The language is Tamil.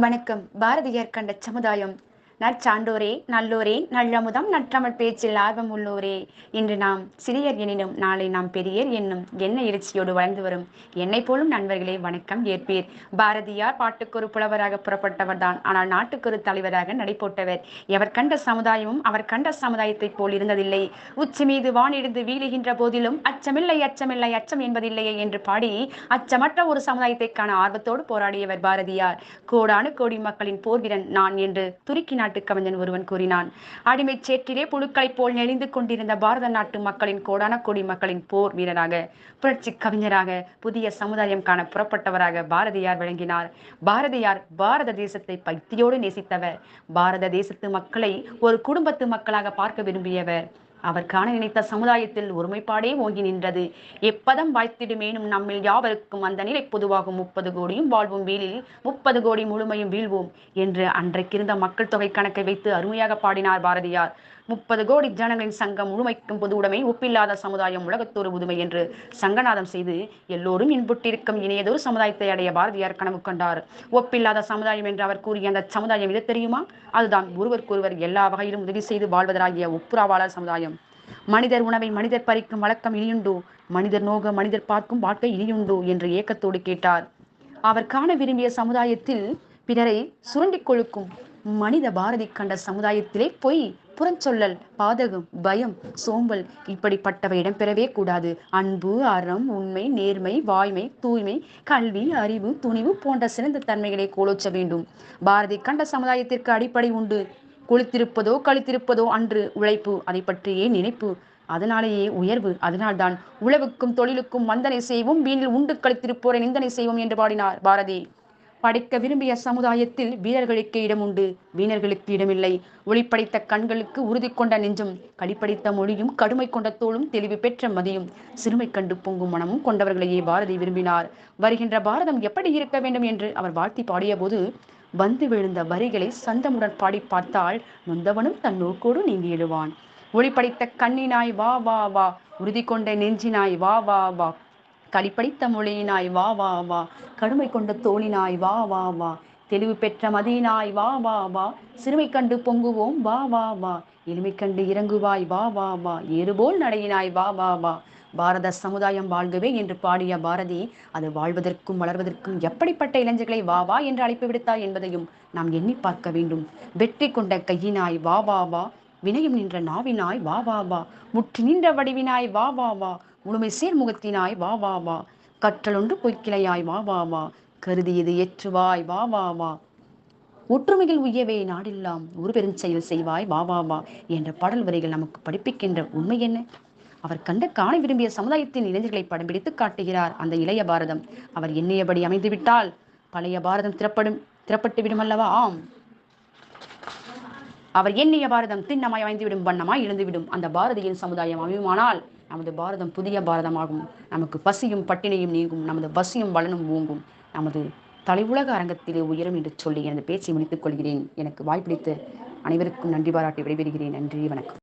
வணக்கம். பாரதியார் கண்ட சமுதாயம். நற்சான்றோரே, நல்லோரே, நல்லமுதம் நற்றமிழ் பேச்சில் ஆர்வம் உள்ளோரே, இன்று நாம் சிறியர் எனினும் நாளை நாம் பெரியர் என்னும் எண்ண எழுச்சியோடு வளர்ந்து வரும் என்னை போலும் நண்பர்களே வணக்கம் ஏற்பீர். பாரதியார் பாட்டுக்கொரு புலவராக புறப்பட்டவர்தான். ஆனால் நாட்டுக்கொரு தலைவராக நடைபோட்டவர். எவர் கண்ட சமுதாயமும் அவர் கண்ட சமுதாயத்தைப் போல் இருந்ததில்லை. உச்சி மீது வானிடிந்து வீழுகின்ற போதிலும் அச்சமில்லை, அச்சமில்லை, அச்சம் என்பதில்லையே என்று பாடி அச்சமற்ற ஒரு சமுதாயத்தை காண ஆர்வத்தோடு போராடியவர் பாரதியார். கோடான கோடி மக்களின் போர்வீரன் நான் என்று துருக்கி நாட்டு கவிஞன் ஒருவன் கூறினான். அடிமைச் சேற்றிலே புழுக்களைப் போல் நெளிந்து கொண்டிருந்த பாரத நாட்டு மக்களின் கோடான கோடி மக்களின் போர் வீரராக, புரட்சி கவிஞராக, புதிய சமுதாயம் காண புறப்பட்டவராக பாரதியார் விளங்கினார். பாரதியார் பாரத தேசத்தை பக்தியோடு நேசித்தவர். பாரத தேசத்து மக்களை ஒரு குடும்பத்து மக்களாக பார்க்க விரும்பியவர். அவர் காண நினைத்த சமுதாயத்தில் ஒருமைப்பாடே ஓங்கி நின்றது. எப்பதம் வாய்த்திடுமேனும் நம்மில் யாவருக்கும் அந்த நிலை பொதுவாகும். 30 கோடியும் வாழ்வும் வீழில் 30 கோடி முழுமையும் வீழ்வோம் என்று அன்றைக்கிருந்த மக்கள் தொகை கணக்கை வைத்து அருமையாக பாடினார் பாரதியார். 30 கோடி ஜனங்களின் சங்கம் முழுமைக்கும் பொது உடைமை, ஒப்பில்லாத சமுதாயம் உலகத்தொரு புதுமை என்று சங்கநாதம் செய்து எல்லோரும் இன்புற்றிருக்கும் இணையதொரு சமுதாயத்தை அடைய பாரதியார் கனவு கண்டார். ஒப்பில்லாத சமுதாயம் என்று அவர் கூறிய அந்த சமுதாயம் இது தெரியுமா? அதுதான் ஒருவருக்கொருவர் எல்லா வகையிலும் உதவி செய்து வாழ்வதற்காகிய ஒப்புரவாளர் சமுதாயம். மனிதர் உணவை மனிதர் பறிக்கும் வழக்கம் இனியுண்டோ? மனிதர் நோக மனிதர் பார்க்கும் வாழ்க்கை இனியுண்டோ என்று ஏக்கத்தோடு கேட்டார். அவர் காண விரும்பிய சமுதாயத்தில் பிறரை சுரண்டிக் கொழுக்கும் மனித பாரதி கண்ட சமுதாயத்திலே பொய், புறஞ்சொல்லல், பாதகம், பயம், சோம்பல் இப்படிப்பட்டவை இடம்பெறவே கூடாது. அன்பு, அறம், உண்மை, நேர்மை, வாய்மை, தூய்மை, கல்வி, அறிவு, துணிவு போன்ற சிறந்த தன்மைகளை கோலோச்ச வேண்டும். பாரதி கண்ட சமுதாயத்திற்கு அடிப்படை உண்டு. கொளுத்திருப்பதோ கழித்திருப்பதோ அன்று உழைப்பு, அதை பற்றியே நினைப்பு, அதனாலேயே உயர்வு. அதனால்தான் உழவுக்கும் தொழிலுக்கும் வந்தனை செய்வோம், வீணில் உண்டு கழித்திருப்போரை நிந்தனை செய்வோம் என்று பாடினார் பாரதி. படைக்க விரும்பிய சமுதாயத்தில் வீரர்களுக்கு இடம் உண்டு, வீணர்களுக்கு இடமில்லை. ஒளிப்படைத்த கண்களுக்கு உறுதி கொண்ட நெஞ்சும், களிப்படைத்த மொழியும், கடுமை கொண்ட தோளும், தெளிவு பெற்ற மதியும், சிறுமை கண்டு பொங்கும் மனமும் கொண்டவர்களையே பாரதி விரும்பினார். வருகின்ற பாரதம் எப்படி இருக்க வேண்டும் என்று அவர் வாழ்த்தி பாடிய போது வந்து விழுந்த வரிகளை சந்தமுடன் பாடி பார்த்தால் நொந்தவனும் தன் நோக்கோடு நீங்கி எழுவான். ஒளிப்படைத்த கண்ணினாய் வா வா வா, உறுதி கொண்ட நெஞ்சினாய் வா வா வா, களிப்படைத்த மொழியினாய் வா வா வா, கடுமை கொண்ட தோளினாய் வா வா வா, தெளிவு பெற்ற மதியினாய் வா வா வா, சிறுமை கண்டு பொங்குவோம் வா வா வா, எளிமை கண்டு இறங்குவாய் வா வா வா, ஏறுபோல் நடையினாய் வா வா வா. பாரத சமுதாயம் வாழ்கவே என்று பாடிய பாரதி அது வாழ்வதற்கும் வளர்வதற்கும் எப்படிப்பட்ட இளைஞர்களை வா வா என்று அழைப்பு விடுத்தார் என்பதையும் நாம் எண்ணி பார்க்க வேண்டும். வெற்றி கொண்ட கையினாய் வா வா வா, வினயம் நின்ற நாவினாய் வா வா வா, முற்றி நின்ற வடிவினாய் வா வா வா, முழுமை சேர்முகத்தினாய் வா வா வா, கற்றலொன்று பொய்க்கிளையாய் வா வா வா, கருதியது ஏற்றுவாய் வா வா வா, ஒற்றுமையில் உய்யவே நாடெல்லாம் ஒரு பெருஞ்செயல் செய்வாய் வா வா வா என்ற பாடல் வரிகள் நமக்கு படிப்பிக்கின்ற உண்மை என்ன? அவர் கண்ட காண விரும்பிய சமுதாயத்தின் இளைஞர்களை படம் பிடித்து காட்டுகிறார் அந்த இளைய பாரதம். அவர் எண்ணியபடி அமைந்துவிட்டால் பழைய பாரதம் திறப்பட்டு விடும் அல்லவா? ஆம், அவர் எண்ணிய பாரதம் திண்ணமாய் அமைந்துவிடும், வண்ணமாய் எழுந்துவிடும். அந்த பாரதியின் சமுதாயம் அமையுமானால் நமது பாரதம் புதிய பாரதமாகும். நமக்கு பசியும் பட்டினியும் நீங்கும், நமது வசியும் வளனும் ஓங்கும், நமது தலைவுலக அரங்கத்திலே உயரும் என்று சொல்லி எனது பேச்சை முடித்துக் கொள்கிறேன். எனக்கு வாய்ப்பளித்த அனைவருக்கும் நன்றி பாராட்டி விடைபெறுகிறேன். நன்றி, வணக்கம்.